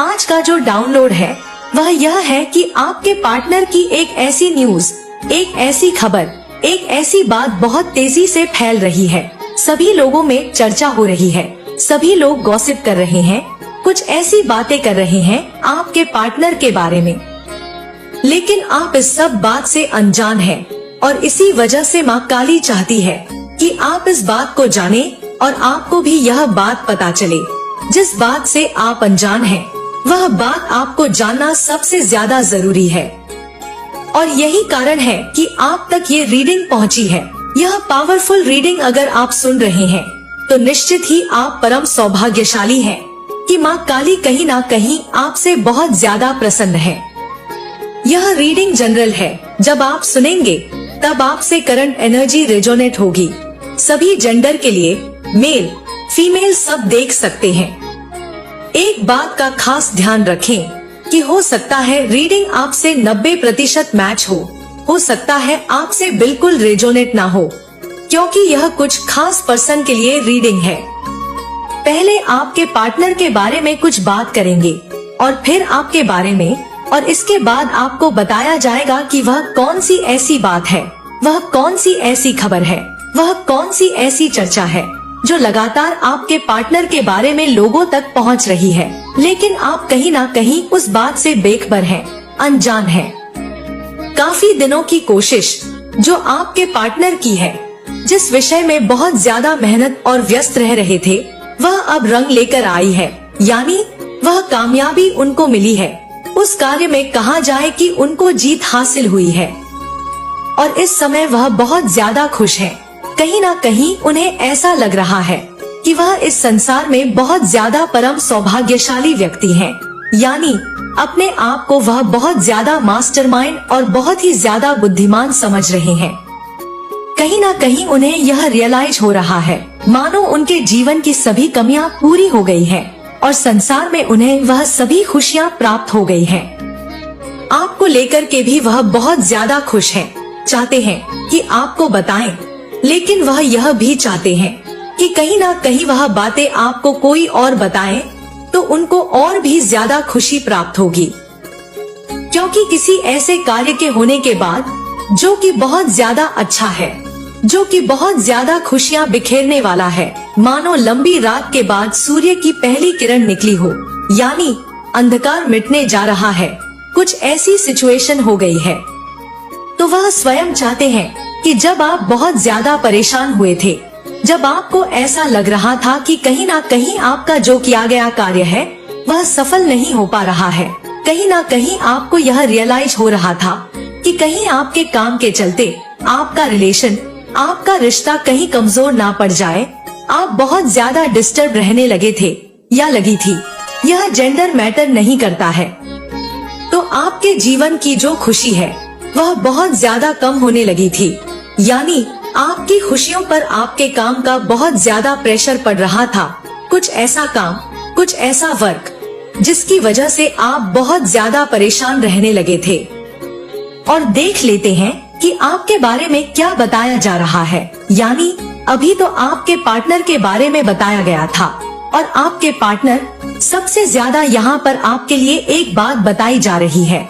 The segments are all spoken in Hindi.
आज का जो डाउनलोड है वह यह है कि आपके पार्टनर की एक ऐसी न्यूज, एक ऐसी खबर, एक ऐसी बात बहुत तेजी से फैल रही है। सभी लोगों में चर्चा हो रही है, सभी लोग गॉसिप कर रहे हैं, कुछ ऐसी बातें कर रहे हैं आपके पार्टनर के बारे में। लेकिन आप इस सब बात से अनजान हैं और इसी वजह से माँ काली चाहती है कि आप इस बात को जाने और आपको भी यह बात पता चले। जिस बात से आप अनजान हैं, वह बात आपको जानना सबसे ज्यादा जरूरी है और यही कारण है कि आप तक ये रीडिंग पहुंची है। यह पावरफुल रीडिंग अगर आप सुन रहे हैं तो निश्चित ही आप परम सौभाग्यशाली हैं कि माँ काली कहीं ना कहीं आपसे बहुत ज्यादा प्रसन्न है। यह रीडिंग जनरल है, जब आप सुनेंगे तब आपसे करंट एनर्जी रेजोनेट होगी। सभी जेंडर के लिए, मेल फीमेल सब देख सकते हैं। एक बात का खास ध्यान रखें कि हो सकता है रीडिंग आपसे 90% मैच हो सकता है आपसे बिल्कुल रेजोनेट ना हो, क्योंकि यह कुछ खास पर्सन के लिए रीडिंग है। पहले आपके पार्टनर के बारे में कुछ बात करेंगे और फिर आपके बारे में, और इसके बाद आपको बताया जाएगा कि वह कौन सी ऐसी बात है, वह कौन सी ऐसी खबर है, वह कौन सी ऐसी चर्चा है जो लगातार आपके पार्टनर के बारे में लोगों तक पहुंच रही है, लेकिन आप कहीं ना कहीं उस बात से बेखबर हैं, अनजान हैं। काफी दिनों की कोशिश जो आपके पार्टनर की है, जिस विषय में बहुत ज्यादा मेहनत और व्यस्त रह रहे थे, वह अब रंग लेकर आई है, यानी वह कामयाबी उनको मिली है। उस कार्य में कहा जाए कि उनको जीत हासिल हुई है और इस समय वह बहुत ज्यादा खुश है। कहीं ना कहीं उन्हें ऐसा लग रहा है कि वह इस संसार में बहुत ज्यादा परम सौभाग्यशाली व्यक्ति हैं, यानी अपने आप को वह बहुत ज्यादा मास्टरमाइंड और बहुत ही ज्यादा बुद्धिमान समझ रहे हैं। कहीं ना कहीं उन्हें यह रियलाइज हो रहा है मानो उनके जीवन की सभी कमियां पूरी हो गई हैं और संसार में उन्हें वह सभी खुशियां प्राप्त हो गई हैं। आपको लेकर के भी वह बहुत ज्यादा खुश हैं, चाहते हैं कि आपको बताएं, लेकिन वह यह भी चाहते हैं कि कहीं ना कहीं वह बातें आपको कोई और बताए तो उनको और भी ज्यादा खुशी प्राप्त होगी, क्योंकि किसी ऐसे कार्य के होने के बाद जो कि बहुत ज्यादा अच्छा है, जो कि बहुत ज्यादा खुशियां बिखेरने वाला है, मानो लंबी रात के बाद सूर्य की पहली किरण निकली हो, यानी अंधकार मिटने जा रहा है, कुछ ऐसी सिचुएशन हो गई है। तो वह स्वयं चाहते हैं कि जब आप बहुत ज्यादा परेशान हुए थे, जब आपको ऐसा लग रहा था कि कहीं ना कहीं आपका जो किया गया कार्य है वह सफल नहीं हो पा रहा है, कहीं ना कहीं आपको यह रियलाइज हो रहा था कि कहीं आपके काम के चलते आपका रिलेशन, आपका रिश्ता कहीं कमजोर ना पड़ जाए, आप बहुत ज्यादा डिस्टर्ब रहने लगे थे या लगी थी। यह जेंडर मैटर नहीं करता है। तो आपके जीवन की जो खुशी है वह बहुत ज्यादा कम होने लगी थी, यानी आपकी खुशियों पर आपके काम का बहुत ज्यादा प्रेशर पड़ रहा था। कुछ ऐसा काम, कुछ ऐसा वर्क जिसकी वजह से आप बहुत ज्यादा परेशान रहने लगे थे। और देख लेते हैं कि आपके बारे में क्या बताया जा रहा है। यानी अभी तो आपके पार्टनर के बारे में बताया गया था और आपके पार्टनर सबसे ज्यादा यहाँ पर आपके लिए एक बात बताई जा रही है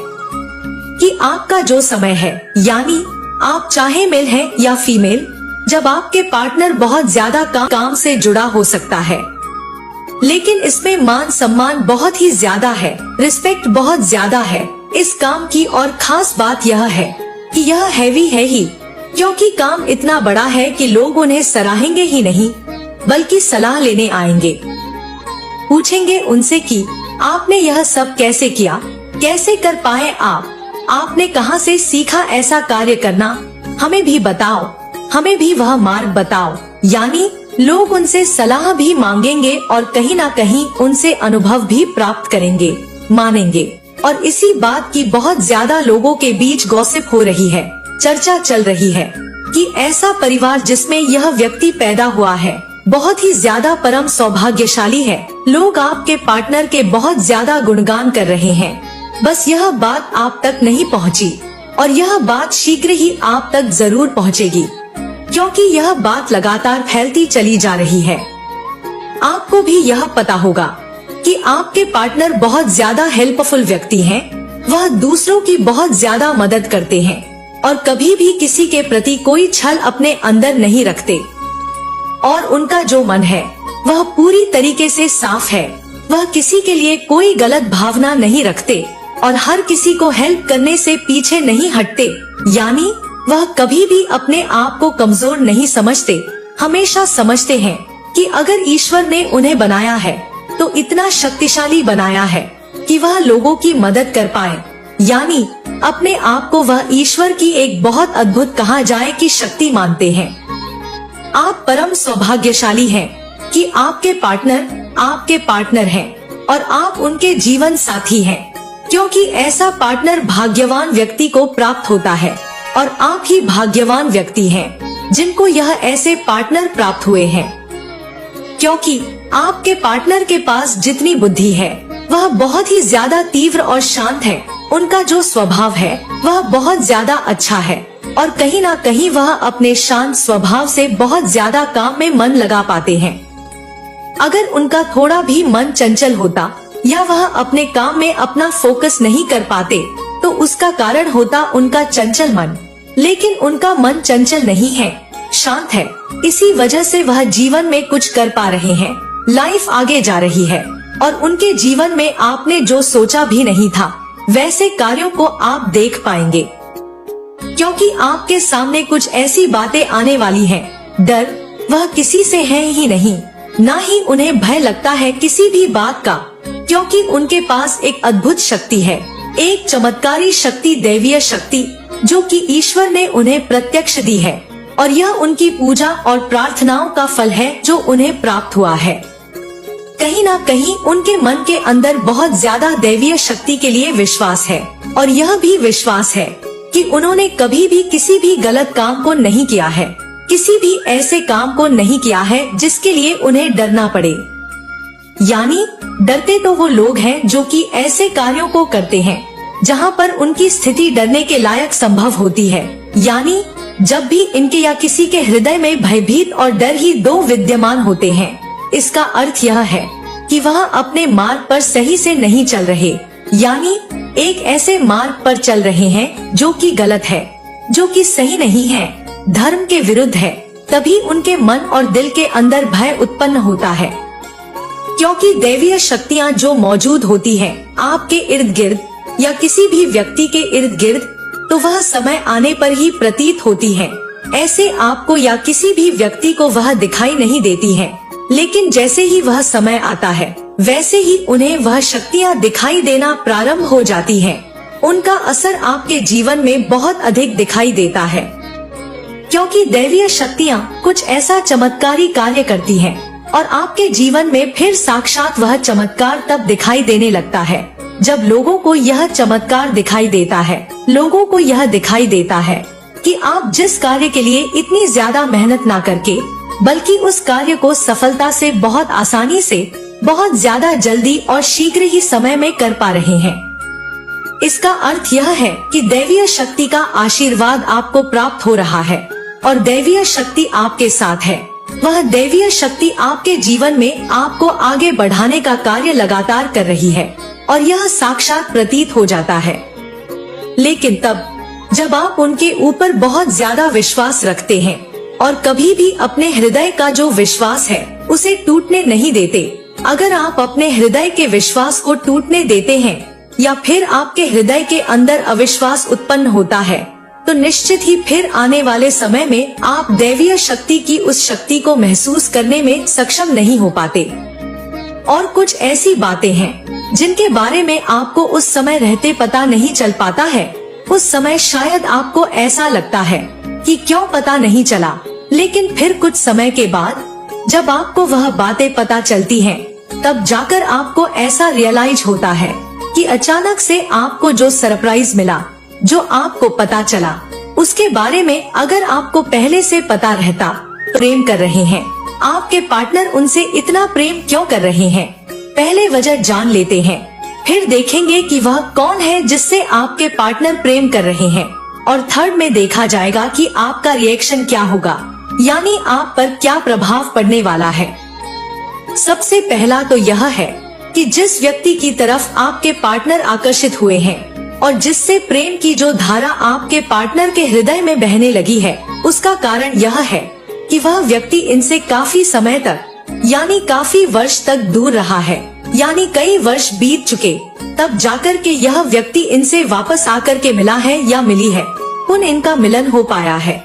कि आपका जो समय है, यानी आप चाहे मेल है या फीमेल, जब आपके पार्टनर बहुत ज्यादा काम से जुड़ा हो सकता है, लेकिन इसमें मान सम्मान बहुत ही ज्यादा है, रिस्पेक्ट बहुत ज्यादा है इस काम की। और खास बात यह है कि यह हैवी है ही, क्योंकि काम इतना बड़ा है कि लोग उन्हें सराहेंगे ही नहीं बल्कि सलाह लेने आएंगे, पूछेंगे उनसे कि आपने यह सब कैसे किया, कैसे कर पाए आपने कहां से सीखा ऐसा कार्य करना, हमें भी बताओ, हमें भी वह मार्ग बताओ। यानी लोग उनसे सलाह भी मांगेंगे और कहीं ना कहीं उनसे अनुभव भी प्राप्त करेंगे, मानेंगे। और इसी बात की बहुत ज्यादा लोगों के बीच गॉसिप हो रही है, चर्चा चल रही है कि ऐसा परिवार जिसमें यह व्यक्ति पैदा हुआ है बहुत ही ज्यादा परम सौभाग्यशाली है। लोग आपके पार्टनर के बहुत ज्यादा गुणगान कर रहे हैं, बस यह बात आप तक नहीं पहुंची और यह बात शीघ्र ही आप तक जरूर पहुंचेगी, क्योंकि यह बात लगातार फैलती चली जा रही है। आपको भी यह पता होगा कि आपके पार्टनर बहुत ज्यादा हेल्पफुल व्यक्ति हैं। वह दूसरों की बहुत ज्यादा मदद करते हैं और कभी भी किसी के प्रति कोई छल अपने अंदर नहीं रखते और उनका जो मन है वह पूरी तरीके से साफ है। वह किसी के लिए कोई गलत भावना नहीं रखते और हर किसी को हेल्प करने से पीछे नहीं हटते। यानी वह कभी भी अपने आप को कमजोर नहीं समझते, हमेशा समझते हैं कि अगर ईश्वर ने उन्हें बनाया है तो इतना शक्तिशाली बनाया है कि वह लोगों की मदद कर पाए। यानी अपने आप को वह ईश्वर की एक बहुत अद्भुत कहा जाए कि शक्ति मानते हैं। आप परम सौभाग्यशाली हैं कि आपके पार्टनर हैं और आप उनके जीवन साथी हैं, क्योंकि ऐसा पार्टनर भाग्यवान व्यक्ति को प्राप्त होता है और आप ही भाग्यवान व्यक्ति हैं जिनको यह ऐसे पार्टनर प्राप्त हुए हैं। क्योंकि आपके पार्टनर के पास जितनी बुद्धि है वह बहुत ही ज्यादा तीव्र और शांत है। उनका जो स्वभाव है वह बहुत ज्यादा अच्छा है और कहीं ना कहीं वह अपने शांत स्वभाव से बहुत ज्यादा काम में मन लगा पाते हैं। अगर उनका थोड़ा भी मन चंचल होता या वह अपने काम में अपना फोकस नहीं कर पाते तो उसका कारण होता उनका चंचल मन। लेकिन उनका मन चंचल नहीं है, शांत है। इसी वजह से वह जीवन में कुछ कर पा रहे हैं, लाइफ आगे जा रही है और उनके जीवन में आपने जो सोचा भी नहीं था वैसे कार्यों को आप देख पाएंगे। क्योंकि आपके सामने कुछ ऐसी बातें आने वाली हैं। डर वह किसी से है ही नहीं, ना ही उन्हें भय लगता है किसी भी बात का, क्योंकि उनके पास एक अद्भुत शक्ति है, एक चमत्कारी शक्ति, दैवीय शक्ति जो कि ईश्वर ने उन्हें प्रत्यक्ष दी है और यह उनकी पूजा और प्रार्थनाओं का फल है जो उन्हें प्राप्त हुआ है। कहीं ना कहीं उनके मन के अंदर बहुत ज्यादा दैवीय शक्ति के लिए विश्वास है और यह भी विश्वास है कि उन्होंने कभी भी किसी भी गलत काम को नहीं किया है, किसी भी ऐसे काम को नहीं किया है जिसके लिए उन्हें डरना पड़े। यानी डरते तो वो लोग हैं जो कि ऐसे कार्यों को करते हैं जहां पर उनकी स्थिति डरने के लायक संभव होती है। यानी जब भी इनके या किसी के हृदय में भयभीत और डर ही दो विद्यमान होते हैं, इसका अर्थ यह है कि वह अपने मार्ग पर सही से नहीं चल रहे, यानी एक ऐसे मार्ग पर चल रहे हैं जो कि गलत है, जो कि सही नहीं है, धर्म के विरुद्ध है। तभी उनके मन और दिल के अंदर भय उत्पन्न होता है, क्योंकि दैवीय शक्तियाँ जो मौजूद होती हैं आपके इर्द गिर्द या किसी भी व्यक्ति के इर्द गिर्द, तो वह समय आने पर ही प्रतीत होती है। ऐसे आपको या किसी भी व्यक्ति को वह दिखाई नहीं देती है, लेकिन जैसे ही वह समय आता है वैसे ही उन्हें वह शक्तियाँ दिखाई देना प्रारंभ हो जाती हैं। उनका असर आपके जीवन में बहुत अधिक दिखाई देता है, क्योंकि दैवीय शक्तियाँ कुछ ऐसा चमत्कारी कार्य करती हैं और आपके जीवन में फिर साक्षात वह चमत्कार तब दिखाई देने लगता है जब लोगों को यह चमत्कार दिखाई देता है। लोगों को यह दिखाई देता है कि आप जिस कार्य के लिए इतनी ज्यादा मेहनत ना करके, बल्कि उस कार्य को सफलता से बहुत आसानी से, बहुत ज्यादा जल्दी और शीघ्र ही समय में कर पा रहे हैं। इसका अर्थ यह है कि दैवीय शक्ति का आशीर्वाद आपको प्राप्त हो रहा है और दैवीय शक्ति आपके साथ है। वह दैवीय शक्ति आपके जीवन में आपको आगे बढ़ाने का कार्य लगातार कर रही है और यह साक्षात प्रतीत हो जाता है। लेकिन तब जब आप उनके ऊपर बहुत ज्यादा विश्वास रखते हैं और कभी भी अपने हृदय का जो विश्वास है उसे टूटने नहीं देते। अगर आप अपने हृदय के विश्वास को टूटने देते हैं या फिर आपके हृदय के अंदर अविश्वास उत्पन्न होता है, तो निश्चित ही फिर आने वाले समय में आप दैवीय शक्ति की उस शक्ति को महसूस करने में सक्षम नहीं हो पाते। और कुछ ऐसी बातें हैं जिनके बारे में आपको उस समय रहते पता नहीं चल पाता है। उस समय शायद आपको ऐसा लगता है कि क्यों पता नहीं चला, लेकिन फिर कुछ समय के बाद जब आपको वह बातें पता चलती हैं, तब जाकर आपको ऐसा रियलाइज होता है कि अचानक से आपको जो सरप्राइज मिला, जो आपको पता चला, उसके बारे में अगर आपको पहले से पता रहता। प्रेम कर रहे हैं, आपके पार्टनर उनसे इतना प्रेम क्यों कर रहे हैं, पहले वजह जान लेते हैं। फिर देखेंगे कि वह कौन है जिससे आपके पार्टनर प्रेम कर रहे हैं, और थर्ड में देखा जाएगा कि आपका रिएक्शन क्या होगा, यानी आप पर क्या प्रभाव पड़ने वाला है। सबसे पहला तो यह है कि जिस व्यक्ति की तरफ आपके पार्टनर आकर्षित हुए हैं और जिससे प्रेम की जो धारा आपके पार्टनर के हृदय में बहने लगी है, उसका कारण यह है कि वह व्यक्ति इनसे काफी समय तक यानी काफी वर्ष तक दूर रहा है, यानी कई वर्ष बीत चुके, तब जाकर के यह व्यक्ति इनसे वापस आकर के मिला है या मिली है, उन इनका मिलन हो पाया है।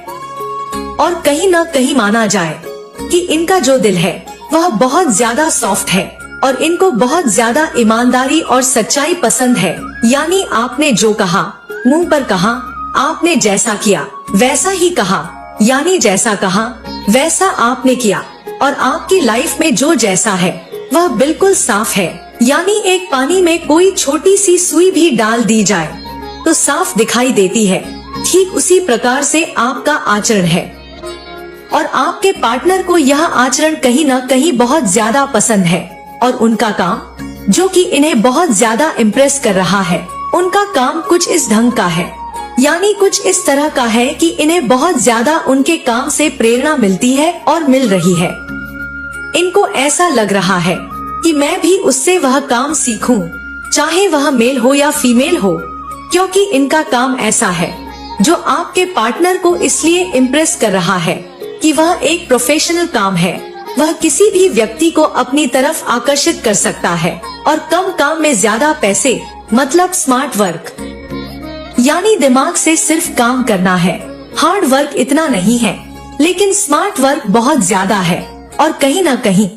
और कहीं न कहीं माना जाए कि इनका जो दिल है वह बहुत ज्यादा सॉफ्ट है और इनको बहुत ज्यादा ईमानदारी और सच्चाई पसंद है, यानी आपने जो कहा मुंह पर कहा, आपने जैसा किया वैसा ही कहा, यानी जैसा कहा वैसा आपने किया, और आपकी लाइफ में जो जैसा है वह बिल्कुल साफ है, यानी एक पानी में कोई छोटी सी सुई भी डाल दी जाए तो साफ दिखाई देती है, ठीक उसी प्रकार से आपका आचरण है। और आपके पार्टनर को यह आचरण कहीं न कहीं बहुत ज्यादा पसंद है और उनका काम जो कि इन्हें बहुत ज्यादा इम्प्रेस कर रहा है, उनका काम कुछ इस ढंग का है, यानी कुछ इस तरह का है कि इन्हें बहुत ज्यादा उनके काम से प्रेरणा मिलती है और मिल रही है। इनको ऐसा लग रहा है कि मैं भी उससे वह काम सीखूं, चाहे वह मेल हो या फीमेल हो, क्योंकि इनका काम ऐसा है जो आपके पार्टनर को इसलिए इम्प्रेस कर रहा है कि वह एक प्रोफेशनल काम है, वह किसी भी व्यक्ति को अपनी तरफ आकर्षित कर सकता है और कम काम में ज्यादा पैसे, मतलब स्मार्ट वर्क, यानी दिमाग से सिर्फ काम करना है, हार्ड वर्क इतना नहीं है, लेकिन स्मार्ट वर्क बहुत ज्यादा है। और कहीं न कहीं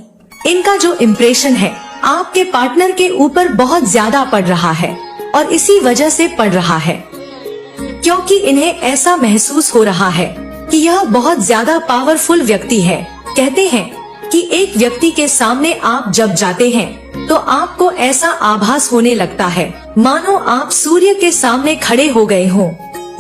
इनका जो इम्प्रेशन है आपके पार्टनर के ऊपर बहुत ज्यादा पड़ रहा है और इसी वजह से पड़ रहा है क्योंकि इन्हें ऐसा महसूस हो रहा है कि यह बहुत ज्यादा पावरफुल व्यक्ति है। कहते हैं कि एक व्यक्ति के सामने आप जब जाते हैं तो आपको ऐसा आभास होने लगता है मानो आप सूर्य के सामने खड़े हो गए हों,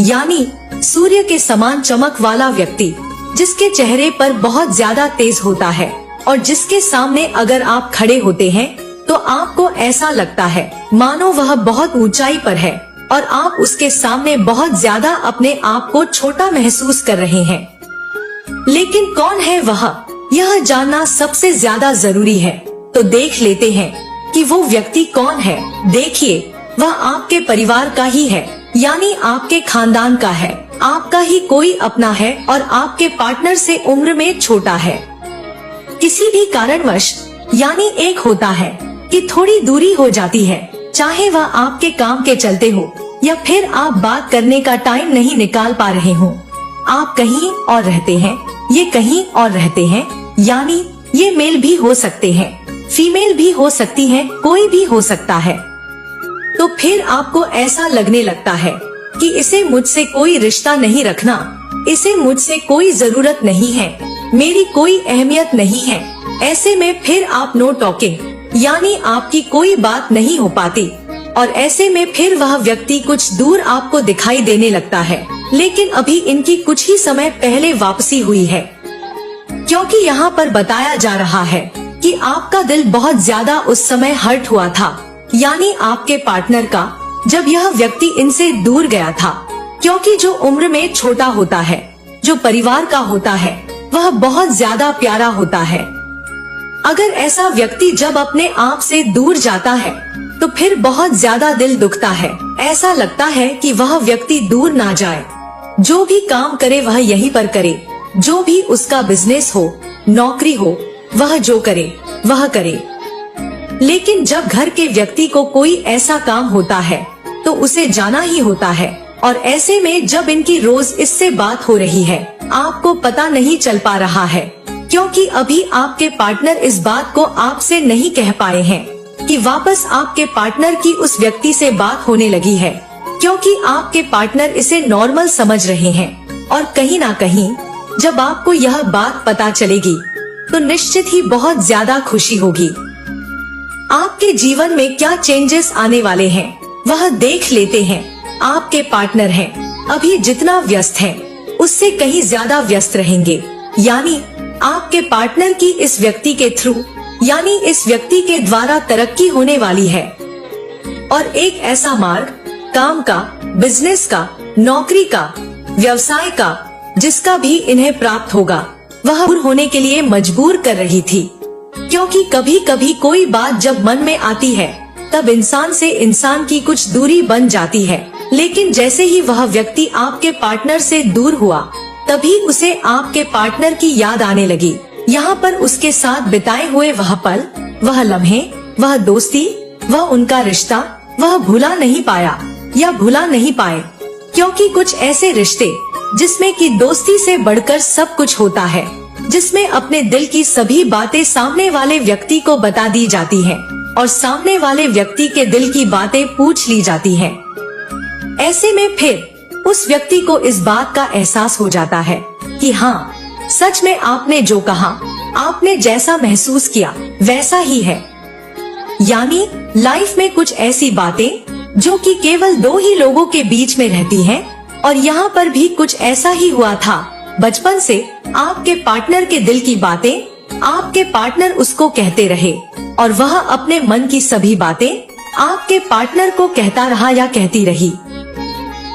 यानी सूर्य के समान चमक वाला व्यक्ति जिसके चेहरे पर बहुत ज्यादा तेज होता है और जिसके सामने अगर आप खड़े होते हैं तो आपको ऐसा लगता है मानो वह बहुत ऊंचाई पर है और आप उसके सामने बहुत ज्यादा अपने आप को छोटा महसूस कर रहे हैं। लेकिन कौन है वह, यह जानना सबसे ज्यादा जरूरी है। तो देख लेते हैं कि वो व्यक्ति कौन है। देखिए, वह आपके परिवार का ही है, यानी आपके खानदान का है, आपका ही कोई अपना है और आपके पार्टनर से उम्र में छोटा है। किसी भी कारणवश, यानी एक होता है कि थोड़ी दूरी हो जाती है, चाहे वह आपके काम के चलते हो या फिर आप बात करने का टाइम नहीं निकाल पा रहे हो। आप कहीं और रहते हैं, ये कहीं और रहते हैं, यानी ये मेल भी हो सकते हैं, फीमेल भी हो सकती है, कोई भी हो सकता है। तो फिर आपको ऐसा लगने लगता है कि इसे मुझसे कोई रिश्ता नहीं रखना, इसे मुझसे कोई जरूरत नहीं है, मेरी कोई अहमियत नहीं है। ऐसे में फिर आप नो टॉकिंग, यानी आपकी कोई बात नहीं हो पाती और ऐसे में फिर वह व्यक्ति कुछ दूर आपको दिखाई देने लगता है। लेकिन अभी इनकी कुछ ही समय पहले वापसी हुई है, क्योंकि यहाँ पर बताया जा रहा है कि आपका दिल बहुत ज्यादा उस समय हर्ट हुआ था, यानी आपके पार्टनर का, जब यह व्यक्ति इनसे दूर गया था। क्योंकि जो उम्र में छोटा होता है, जो परिवार का होता है, वह बहुत ज्यादा प्यारा होता है। अगर ऐसा व्यक्ति जब अपने आप से दूर जाता है तो फिर बहुत ज्यादा दिल दुखता है। ऐसा लगता है कि वह व्यक्ति दूर ना जाए, जो भी काम करे वह यहीं पर करे, जो भी उसका बिजनेस हो, नौकरी हो, वह जो करे वह करे। लेकिन जब घर के व्यक्ति को कोई ऐसा काम होता है तो उसे जाना ही होता है। और ऐसे में जब इनकी रोज इससे बात हो रही है, आपको पता नहीं चल पा रहा है, क्योंकि अभी आपके पार्टनर इस बात को आपसे नहीं कह पाए हैं कि वापस आपके पार्टनर की उस व्यक्ति से बात होने लगी है, क्योंकि आपके पार्टनर इसे नॉर्मल समझ रहे हैं। और कहीं ना कहीं जब आपको यह बात पता चलेगी तो निश्चित ही बहुत ज्यादा खुशी होगी। आपके जीवन में क्या चेंजेस आने वाले हैं वह देख लेते हैं। आपके पार्टनर हैं, अभी जितना व्यस्त हैं, उससे कहीं ज्यादा व्यस्त रहेंगे, यानी आपके पार्टनर की इस व्यक्ति के थ्रू, यानी इस व्यक्ति के द्वारा तरक्की होने वाली है। और एक ऐसा मार्ग, काम का, बिजनेस का, नौकरी का, व्यवसाय का, जिसका भी इन्हें प्राप्त होगा, वह दूर होने के लिए मजबूर कर रही थी। क्योंकि कभी कभी कोई बात जब मन में आती है तब इंसान से इंसान की कुछ दूरी बन जाती है, लेकिन जैसे ही वह व्यक्ति आपके पार्टनर से दूर हुआ तभी उसे आपके पार्टनर की याद आने लगी। यहाँ पर उसके साथ बिताए हुए वह पल, वह लम्हे, वह दोस्ती, वह उनका रिश्ता वह भुला नहीं पाया या भुला नहीं पाए। क्योंकि कुछ ऐसे रिश्ते जिसमें कि दोस्ती से बढ़कर सब कुछ होता है, जिसमें अपने दिल की सभी बातें सामने वाले व्यक्ति को बता दी जाती है और सामने वाले व्यक्ति के दिल की बातें पूछ ली जाती है। ऐसे में फिर उस व्यक्ति को इस बात का एहसास हो जाता है कि हाँ, सच में आपने जो कहा, आपने जैसा महसूस किया वैसा ही है। यानी लाइफ में कुछ ऐसी बातें जो कि केवल दो ही लोगों के बीच में रहती हैं, और यहाँ पर भी कुछ ऐसा ही हुआ था। बचपन से आपके पार्टनर के दिल की बातें आपके पार्टनर उसको कहते रहे और वह अपने मन की सभी बातें आपके पार्टनर को कहता रहा या कहती रही।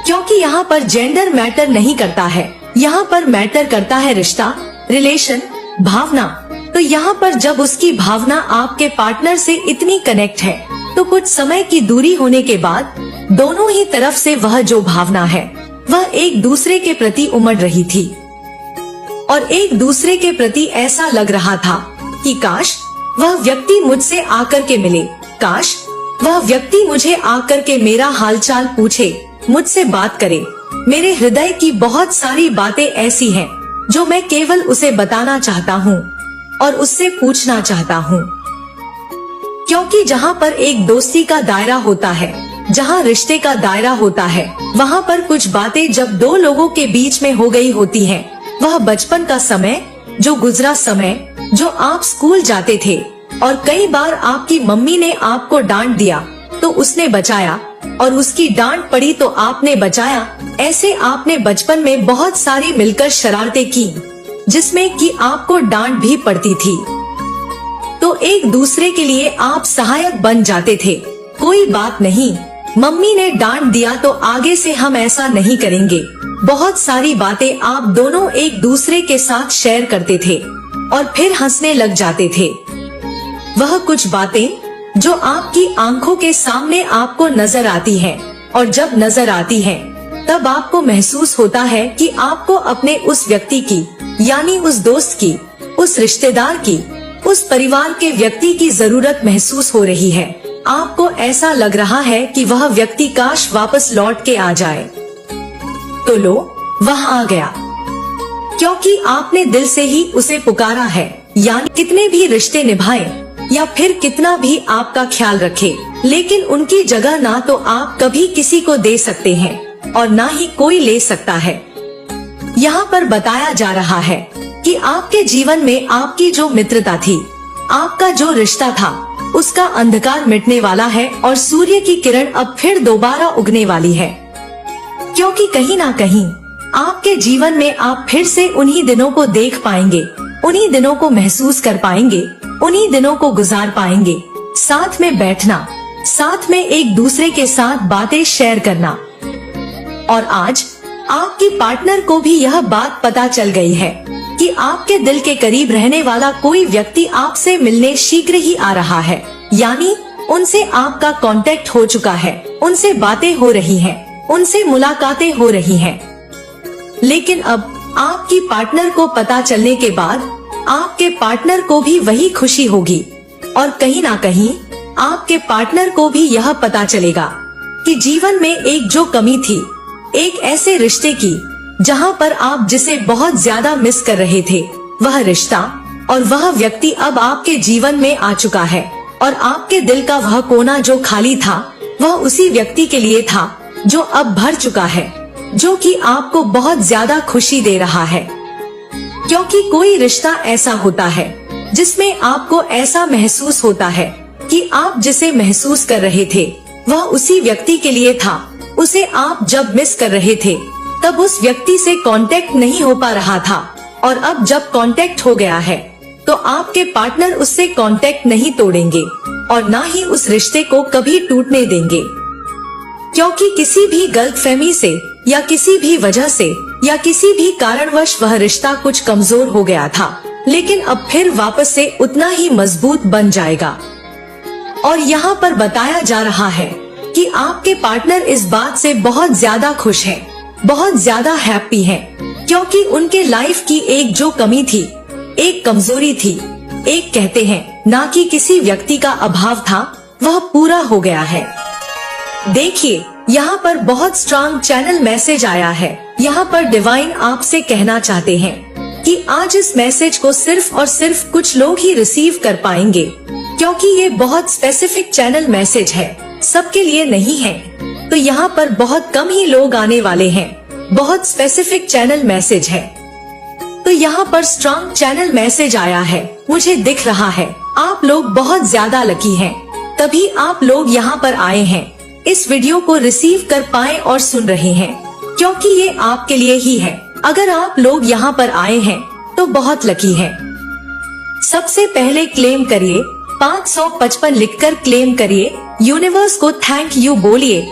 क्योंकि यहाँ पर जेंडर मैटर नहीं करता है, यहाँ पर मैटर करता है रिश्ता, रिलेशन, भावना। तो यहाँ पर जब उसकी भावना आपके पार्टनर से इतनी कनेक्ट है तो कुछ समय की दूरी होने के बाद दोनों ही तरफ से वह जो भावना है वह एक दूसरे के प्रति उमड़ रही थी और एक दूसरे के प्रति ऐसा लग रहा था कि काश वह व्यक्ति मुझसे आकर के मिले, काश वह व्यक्ति मुझे आकर के मेरा हालचाल पूछे, मुझसे बात करे। मेरे हृदय की बहुत सारी बातें ऐसी हैं जो मैं केवल उसे बताना चाहता हूँ और उससे पूछना चाहता हूँ। क्योंकि जहाँ पर एक दोस्ती का दायरा होता है, जहाँ रिश्ते का दायरा होता है, वहाँ पर कुछ बातें जब दो लोगों के बीच में हो गई होती हैं, वह बचपन का समय, जो गुजरा समय, जो आप स्कूल जाते थे और कई बार आपकी मम्मी ने आपको डांट दिया तो उसने बचाया और उसकी डांट पड़ी तो आपने बचाया। ऐसे आपने बचपन में बहुत सारी मिलकर शरारतें की जिसमें कि आपको डांट भी पड़ती थी, तो एक दूसरे के लिए आप सहायक बन जाते थे। कोई बात नहीं, मम्मी ने डांट दिया तो आगे से हम ऐसा नहीं करेंगे। बहुत सारी बातें आप दोनों एक दूसरे के साथ शेयर करते थे और फिर हंसने लग जाते थे। वह कुछ बातें जो आपकी आंखों के सामने आपको नजर आती हैं, और जब नजर आती हैं, तब आपको महसूस होता है कि आपको अपने उस व्यक्ति की, यानी उस दोस्त की, उस रिश्तेदार की, उस परिवार के व्यक्ति की जरूरत महसूस हो रही है। आपको ऐसा लग रहा है कि वह व्यक्ति काश वापस लौट के आ जाए। तो लो, वह आ गया, क्योंकि आपने दिल से ही उसे पुकारा है। यानी कितने भी रिश्ते निभाए या फिर कितना भी आपका ख्याल रखे, लेकिन उनकी जगह ना तो आप कभी किसी को दे सकते हैं और ना ही कोई ले सकता है। यहाँ पर बताया जा रहा है कि आपके जीवन में आपकी जो मित्रता थी, आपका जो रिश्ता था, उसका अंधकार मिटने वाला है और सूर्य की किरण अब फिर दोबारा उगने वाली है। क्योंकि कहीं ना कहीं आपके जीवन में आप फिर से उन्हीं दिनों को देख पाएंगे, उन्हीं दिनों को महसूस कर पाएंगे, उन्हीं दिनों को गुजार पाएंगे। साथ में बैठना, साथ में एक दूसरे के साथ बातें शेयर करना। और आज आपकी पार्टनर को भी यह बात पता चल गई है कि आपके दिल के करीब रहने वाला कोई व्यक्ति आपसे मिलने शीघ्र ही आ रहा है। यानी उनसे आपका कांटेक्ट हो चुका है, उनसे बातें हो रही हैं, उनसे मुलाकातें हो रही हैं। लेकिन अब आपकी पार्टनर को पता चलने के बाद आपके पार्टनर को भी वही खुशी होगी और कहीं ना कहीं आपके पार्टनर को भी यह पता चलेगा कि जीवन में एक जो कमी थी, एक ऐसे रिश्ते की जहां पर आप जिसे बहुत ज्यादा मिस कर रहे थे, वह रिश्ता और वह व्यक्ति अब आपके जीवन में आ चुका है और आपके दिल का वह कोना जो खाली था, वह उसी व्यक्ति के लिए था जो अब भर चुका है, जो कि आपको बहुत ज्यादा खुशी दे रहा है। क्योंकि कोई रिश्ता ऐसा होता है जिसमें आपको ऐसा महसूस होता है कि आप जिसे महसूस कर रहे थे वह उसी व्यक्ति के लिए था। उसे आप जब मिस कर रहे थे तब उस व्यक्ति से कांटेक्ट नहीं हो पा रहा था, और अब जब कांटेक्ट हो गया है तो आपके पार्टनर उससे कांटेक्ट नहीं तोड़ेंगे और ना ही उस रिश्ते को कभी टूटने देंगे। क्योंकि किसी भी गलतफहमी से या किसी भी वजह से या किसी भी कारणवश वह रिश्ता कुछ कमजोर हो गया था, लेकिन अब फिर वापस से उतना ही मजबूत बन जाएगा। और यहाँ पर बताया जा रहा है कि आपके पार्टनर इस बात से बहुत ज्यादा खुश है, बहुत ज्यादा हैप्पी है, क्योंकि उनके लाइफ की एक जो कमी थी, एक कमजोरी थी, एक कहते हैं ना कि किसी व्यक्ति का अभाव था, वह पूरा हो गया है। देखिए यहाँ पर बहुत स्ट्रांग चैनल मैसेज आया है। यहाँ पर डिवाइन आपसे कहना चाहते हैं कि आज इस मैसेज को सिर्फ और सिर्फ कुछ लोग ही रिसीव कर पाएंगे, क्योंकि ये बहुत स्पेसिफिक चैनल मैसेज है, सबके लिए नहीं है। तो यहाँ पर बहुत कम ही लोग आने वाले हैं, बहुत स्पेसिफिक चैनल मैसेज है। तो यहाँ पर स्ट्रांग चैनल मैसेज आया है, मुझे दिख रहा है आप लोग बहुत ज्यादा लकी हैं, तभी आप लोग यहाँ पर आए हैं, इस वीडियो को रिसीव कर पाए और सुन रहे हैं, क्योंकि ये आपके लिए ही है। अगर आप लोग यहाँ पर आए हैं तो बहुत लकी हैं। सबसे पहले क्लेम करिए, 555 लिखकर क्लेम करिए, यूनिवर्स को थैंक यू बोलिए।